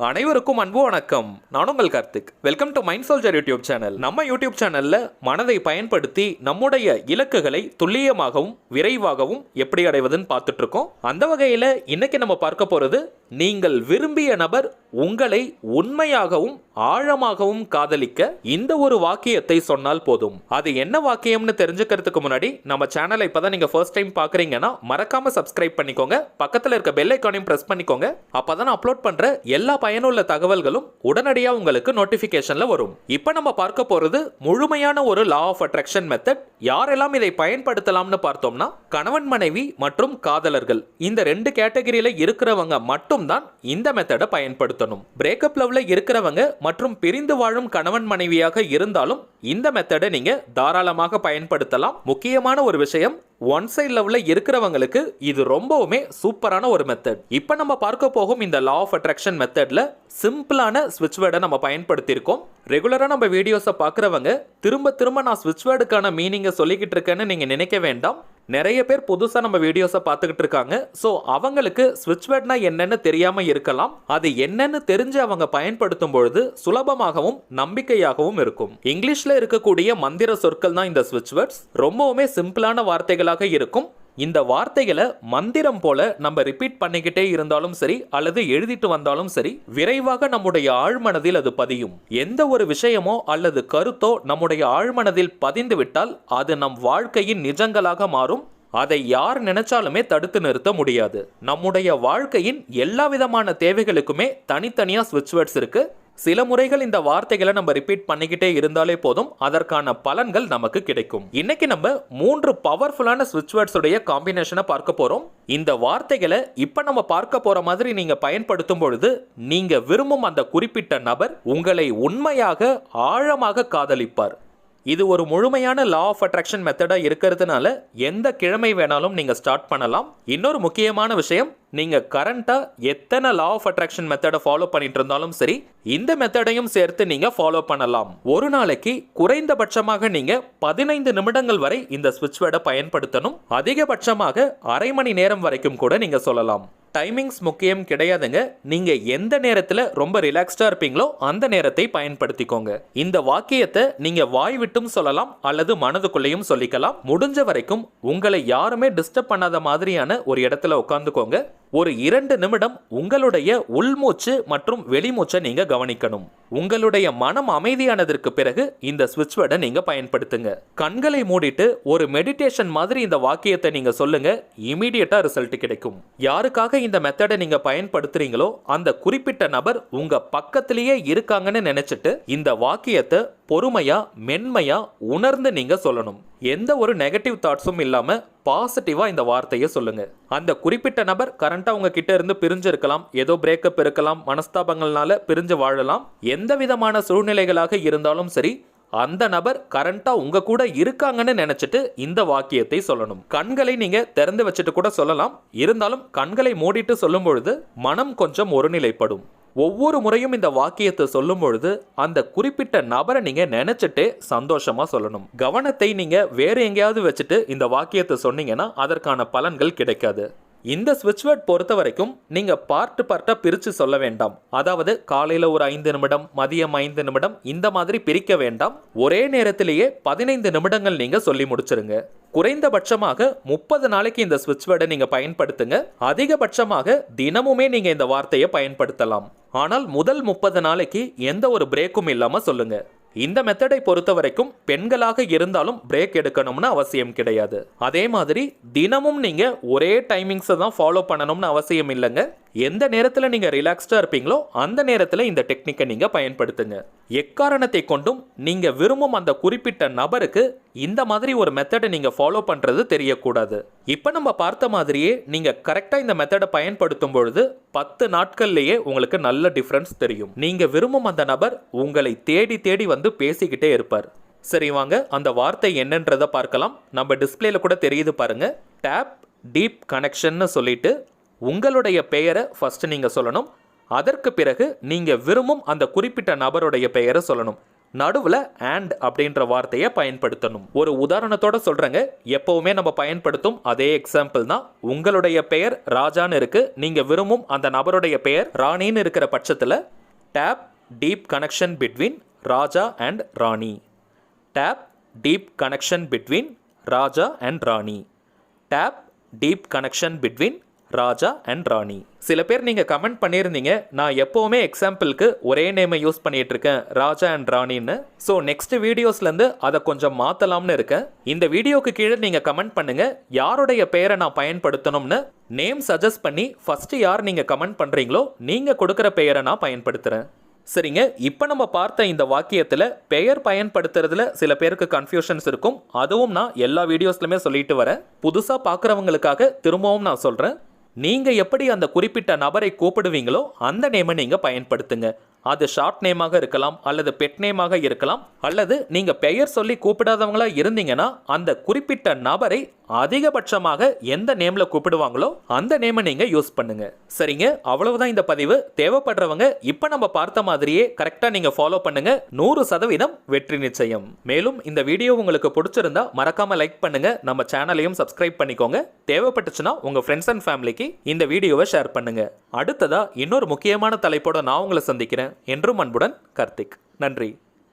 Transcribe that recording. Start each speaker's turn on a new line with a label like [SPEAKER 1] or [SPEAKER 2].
[SPEAKER 1] அனைவருக்கும் அன்பு வணக்கம். நான் உங்கள் Karthik. Welcome to mind soldier YouTube channel. நம்ம யூடியூப் சேனல்ல மனதை பயன்படுத்தி நம்முடைய இலக்குகளை துல்லியமாகவும் விரைவாகவும் எப்படி அடைவதுன்னு பார்த்துட்டு இருக்கோம். அந்த வகையில் இன்னைக்கு நம்ம பார்க்க போறது, நீங்கள் விரும்பிய நபர் உங்களை உண்மையாகவும் ஆழமாகவும் காதலிக்க இந்த ஒரு வாக்கியத்தை சொன்னால் போதும். அது என்ன வாக்கியம்னு தெரிஞ்சுக்கிறதுக்கு முன்னாடி நம்ம சேனலை இப்பதான் நீங்க ஃபர்ஸ்ட் டைம் பாக்குறீங்கன்னா மறக்காம சப்ஸ்கிரைப் பண்ணிக்கோங்க. பக்கத்துல இருக்க பெல் ஐகானையும் பிரஸ் பண்ணிக்கோங்க. அப்பதான் அப்லோட் பண்ற எல்லா பயனுள்ள தகவல்களும் உடனடியாக உங்களுக்கு நோட்டிபிகேஷன்ல வரும். இப்ப நம்ம பார்க்க போறது முழுமையான ஒரு லா ஆஃப் அட்ராக்ஷன் மெத்தட். யாரெல்லாம் இதை பயன்படுத்தலாம்னு பார்த்தோம்னா, கணவன் மனைவி மற்றும் காதலர்கள் இந்த ரெண்டு கேட்டகரியில இருக்கிறவங்க மட்டும்தான் இந்த மெத்தடை பயன்படுத்தணும். பிரேக்கப் லவ்ல இருக்கிறவங்க மற்றும் பிரிந்து வாழும் கணவன் மனைவியாக இருந்தாலும் இந்த மெத்தடை நீங்க தாராளமாக பயன்படுத்தலாம். முக்கியமான ஒரு விஷயம், ஒன் சைட் லவ்ல இருக்கிறவங்களுக்கு இது ரொம்பவுமே சூப்பரான ஒரு மெத்தட். இப்போ நம்ம பார்க்க போகும் இந்த லா ஆஃப் அட்ராக்ஷன் மெத்தட்ல சிம்பிளான ஸ்விட்ச் வேர்டை நம்ம பயன்படுத்தியிருக்கோம். ரெகுலரா நம்ம வீடியோஸை பார்க்குறவங்க திரும்ப திரும்ப நான் ஸ்விட்ச் வேர்டுக்கான மீனிங்கை சொல்லிக்கிட்டு இருக்கேன்னு நீங்க நினைக்க வேண்டாம். நிறைய பேர் புதுசாக நம்ம வீடியோஸை பார்த்துக்கிட்டு இருக்காங்க. ஸோ அவங்களுக்கு ஸ்விட்ச் வேர்ட்னா என்னன்னு தெரியாம இருக்கலாம். அது என்னன்னு தெரிஞ்சு அவங்க பயன்படுத்தும் பொழுது சுலபமாகவும் நம்பிக்கையாகவும் இருக்கும். இங்கிலீஷ்ல இருக்கக்கூடிய மந்திர சொற்கள் தான் இந்த ஸ்விட்ச் வேர்ட்ஸ். ரொம்பவுமே சிம்பிளான வார்த்தைகளாக இருக்கும். இந்த வார்த்தைகளை மந்திரம் போல நம்ம ரிப்பீட் பண்ணிக்கிட்டே இருந்தாலும் சரி, அல்லது எழுதிட்டு வந்தாலும் சரி, விரைவாக நம்முடைய ஆழ்மனதில் அது பதியும். எந்த ஒரு விஷயமோ அல்லது கருத்தோ நம்முடைய ஆழ்மனதில் பதிந்து விட்டால் அது நம் வாழ்க்கையின் நிஜங்களாக மாறும். அதை யார் நினைச்சாலுமே தடுத்து நிறுத்த முடியாது. நம்முடைய வாழ்க்கையின் எல்லா விதமான தேவைகளுக்குமே தனித்தனியா ஸ்விட்ச் வேர்ட்ஸ் இருக்கு. சில முறைகள் இந்த வார்த்தைகளை நம்ம ரிப்பீட் பண்ணிக்கிட்டே இருந்தாலே போதும், அதற்கான பலன்கள் நமக்கு கிடைக்கும். இன்னைக்கு நம்ம 3 பவர்ஃபுல்லான ஸ்விட்ச் வேர்ட்ஸ் உடைய காம்பினேஷனை பார்க்க போறோம். இந்த வார்த்தைகளை இப்ப நம்ம பார்க்க போற மாதிரி நீங்க பயன்படுத்தும் பொழுது, நீங்க விரும்பும் அந்த குறிப்பிட்ட நபர் உங்களை உண்மையாக ஆழமாக காதலிப்பார். இது ஒரு முழுமையான லா ஆஃப் அட்ராக்ஷன் மெத்தடா இருக்கிறதுனால எந்த கிழமை வேணாலும் நீங்க ஸ்டார்ட் பண்ணலாம். இன்னொரு முக்கியமான விஷயம், நீங்க கரண்டா எத்தனை லா ஆஃப் அட்ராக்ஷன் மெத்தடை ஃபாலோ பண்ணிட்டு இருந்தாலும் சரி, இந்த மெத்தடையும் சேர்த்து நீங்க ஃபாலோ பண்ணலாம். ஒரு நாளைக்கு குறைந்தபட்சமாக நீங்க 15 நிமிடங்கள் வரை இந்த ஸ்விட்ச் வேர்டை பயன்படுத்தணும். அதிகபட்சமாக அரை மணி நேரம் வரைக்கும் கூட நீங்க சொல்லலாம். டைமிங்ஸ் முக்கியம் கிடையாதுங்க. நீங்க எந்த நேரத்தில் ரொம்ப ரிலாக்ஸ்டா இருப்பீங்களோ அந்த நேரத்தை பயன்படுத்திக்கோங்க. இந்த வாக்கியத்தை நீங்க வாய் விட்டும் சொல்லலாம் அல்லது மனதுக்குள்ளேயும் சொல்லிக்கலாம். முடிஞ்ச வரைக்கும் உங்களை யாருமே டிஸ்டர்ப் பண்ணாத மாதிரியான ஒரு இடத்துல உட்கார்ந்துக்கோங்க. ஒரு 2 நிமிடம் உங்களுடைய உள்மூச்சு மற்றும் வெளிமூச்சை நீங்க கவனிக்கணும். உங்களுடைய மனம் அமைதியானதற்கு பிறகு இந்த ஸ்விட்ச் வேர்டை நீங்க பயன்படுத்துங்க. கண்களை மூடிட்டு ஒரு மெடிடேஷன் மாதிரி இந்த வாக்கியத்தை நீங்க சொல்லுங்க. இமீடியட்டா ரிசல்ட் கிடைக்கும். யாருக்காக இந்த மெத்தடை நீங்க பயன்படுத்துறீங்களோ அந்த குறிப்பிட்ட நபர் உங்க பக்கத்திலேயே இருக்காங்கன்னு நினைச்சிட்டு இந்த வாக்கியத்தை பொறுமையா மென்மையா உணர்ந்து நீங்க சொல்லணும். எந்த ஒரு நெகட்டிவ் தாட்ஸும் இல்லாம பாசிட்டிவா இந்த வார்த்தையை சொல்லுங்க. அந்த குறிப்பிட்ட நபர் கரண்டா உங்க கிட்ட இருந்து பிரிஞ்சிருக்கலாம், ஏதோ பிரேக்கப் இருக்கலாம், மனஸ்தாபங்கள்னால பிரிஞ்சு வாழலாம். எந்த விதமான சூழ்நிலைகளாக இருந்தாலும் சரி, அந்த நபர் கரண்டா உங்க கூட இருக்காங்கன்னு நினைச்சிட்டு இந்த வாக்கியத்தை சொல்லணும். கண்களை நீங்க திறந்து வச்சுட்டு கூட சொல்லலாம். இருந்தாலும் கண்களை மூடிட்டு சொல்லும் பொழுது மனம் கொஞ்சம் ஒருநிலைப்படும். ஒவ்வொரு முறையும் இந்த வாக்கியத்தை சொல்லும் பொழுது அந்த குறிப்பிட்ட நபரை நீங்க நினைச்சிட்டு சந்தோஷமா சொல்லணும். கவனத்தை நீங்க வேற எங்கேயாவது வச்சுட்டு இந்த வாக்கியத்தை சொன்னீங்கன்னா அதற்கான பலன்கள் கிடைக்காது. இந்த ஸ்விட்ச் வேர்ட் பொறுத்த வரைக்கும் நீங்க பார்ட்டா பிரிச்சு சொல்ல வேண்டாம். அதாவது காலையில ஒரு 5 நிமிடம், மதியம் 5 நிமிடம், இந்த மாதிரி பிரிக்க வேண்டாம். ஒரே நேரத்திலேயே 15 நிமிடங்கள் நீங்க சொல்லி முடிச்சிருங்க. குறைந்தபட்சமாக 30 நாளைக்கு இந்த ஸ்விட்ச் வேர்டை நீங்க பயன்படுத்துங்க. அதிகபட்சமாக தினமுமே நீங்க இந்த வார்த்தையை பயன்படுத்தலாம். ஆனால் முதல் 30 நாளைக்கு எந்த ஒரு பிரேக்கும் இல்லாம சொல்லுங்க. இந்த மெத்தடை பொறுத்த வரைக்கும் பெண்களாக இருந்தாலும் பிரேக் எடுக்கணும்னு அவசியம் கிடையாது. அதே மாதிரி தினமும் நீங்க ஒரே டைமிங்ஸை தான் ஃபாலோ பண்ணணும்னு அவசியம் இல்லைங்க. எந்த நேரத்தில் நீங்க ரிலாக்ஸ்டா இருப்பீங்களோ அந்த நேரத்தில் இந்த டெக்னிக்கை நீங்க பயன்படுத்துங்க. எக்காரணத்தை கொண்டும் நீங்க விரும்பும் அந்த குறிப்பிட்ட நபருக்கு இந்த மாதிரி ஒரு மெத்தடை நீங்க ஃபாலோ பண்றது தெரியக்கூடாது. இப்ப நம்ம பார்த்த மாதிரியே நீங்க கரெக்டா இந்த மெத்தடை பயன்படுத்தும் பொழுது 10 நாட்கள்லயே உங்களுக்கு நல்ல டிஃபரன்ஸ் தெரியும். நீங்க விரும்பும் அந்த நபர் உங்களை தேடி தேடி வந்து பேசிக்கிட்டே இருப்பார். சரி, வாங்க அந்த வார்த்தை என்னன்றதை பார்க்கலாம். நம்ம டிஸ்பிளேல கூட தெரியுது பாருங்க. டேப் டீப் கனெக்ஷன் சொல்லிட்டு உங்களுடைய பெயரை ஃபர்ஸ்ட் நீங்க சொல்லணும். அதற்கு பிறகு நீங்க விரும்பும் அந்த குறிப்பிட்ட நபருடைய பெயரை சொல்லணும். நடுவில் and அப்படின்ற வார்த்தையை பயன்படுத்தணும். ஒரு உதாரணத்தோட சொல்றேங்க. எப்பவுமே நம்ம பயன்படுத்தும் அதே எக்ஸாம்பிள் தான். உங்களுடைய பெயர் ராஜான்னு இருக்கு, நீங்க விரும்பும் அந்த நபருடைய பெயர் ராணின்னு இருக்கிற பட்சத்தில் டேப் deep connection between Raja and Rani. டேப் deep connection between Raja and Rani. டேப் deep connection between Raja and Rani. சில பேர் நீங்கள் கமெண்ட் பண்ணியிருந்தீங்க, நான் எப்போவுமே எக்ஸாம்பிளுக்கு ஒரே நேமை யூஸ் பண்ணிட்டு இருக்கேன், ராஜா அண்ட் ராணின்னு. ஸோ நெக்ஸ்ட் வீடியோஸ்லேருந்து அதை கொஞ்சம் மாற்றலாம்னு இருக்கேன். இந்த வீடியோக்கு கீழே நீங்கள் கமெண்ட் பண்ணுங்க, யாருடைய பெயரை நான் பயன்படுத்தணும்னு. நேம் சஜஸ்ட் பண்ணி ஃபஸ்ட்டு யார் நீங்கள் கமெண்ட் பண்ணுறீங்களோ நீங்கள் கொடுக்குற பெயரை நான் பயன்படுத்துகிறேன். சரிங்க, இப்போ நம்ம பார்த்த இந்த வாக்கியத்தில் பெயர் பயன்படுத்துறதுல சில பேருக்கு கன்ஃபியூஷன்ஸ் இருக்கும். அதுவும் நான் எல்லா வீடியோஸ்லையுமே சொல்லிட்டு வரேன். புதுசாக பார்க்குறவங்களுக்காக திரும்பவும் நான் சொல்கிறேன். நீங்கள் எப்படி அந்த குறிப்பிட்ட நபரை கூப்பிடுவீங்களோ அந்த நேமை நீங்கள் பயன்படுத்துங்க. அது ஷார்ட் நேமாக இருக்கலாம், அல்லது பெட் நேமாக இருக்கலாம், அல்லது நீங்கள் பெயர் சொல்லி கூப்பிடாதவங்களா இருந்தீங்கன்னா அந்த குறிப்பிட்ட நபரை அதிகபட்சமாக எந்த நேமில் கூப்பிடுவாங்களோ அந்த நேமை நீங்கள் யூஸ் பண்ணுங்க. சரிங்க, அவ்வளவுதான் இந்த பதிவு. தேவைப்படுறவங்க இப்போ நம்ம பார்த்த மாதிரியே கரெக்டாக நீங்கள் ஃபாலோ பண்ணுங்க. 100% வெற்றி நிச்சயம். மேலும் இந்த வீடியோ உங்களுக்கு பிடிச்சிருந்தா மறக்காம லைக் பண்ணுங்க, நம்ம சேனலையும் சப்ஸ்கிரைப் பண்ணிக்கோங்க. தேவைப்பட்டுச்சுன்னா உங்க ஃப்ரெண்ட்ஸ் அண்ட் ஃபேமிலிக்கு இந்த வீடியோவை ஷேர் பண்ணுங்க. அடுத்ததா இன்னொரு முக்கியமான தலைப்போட நான் உங்களை சந்திக்கிறேன். என்றும் அன்புடன் கார்த்திக். நன்றி.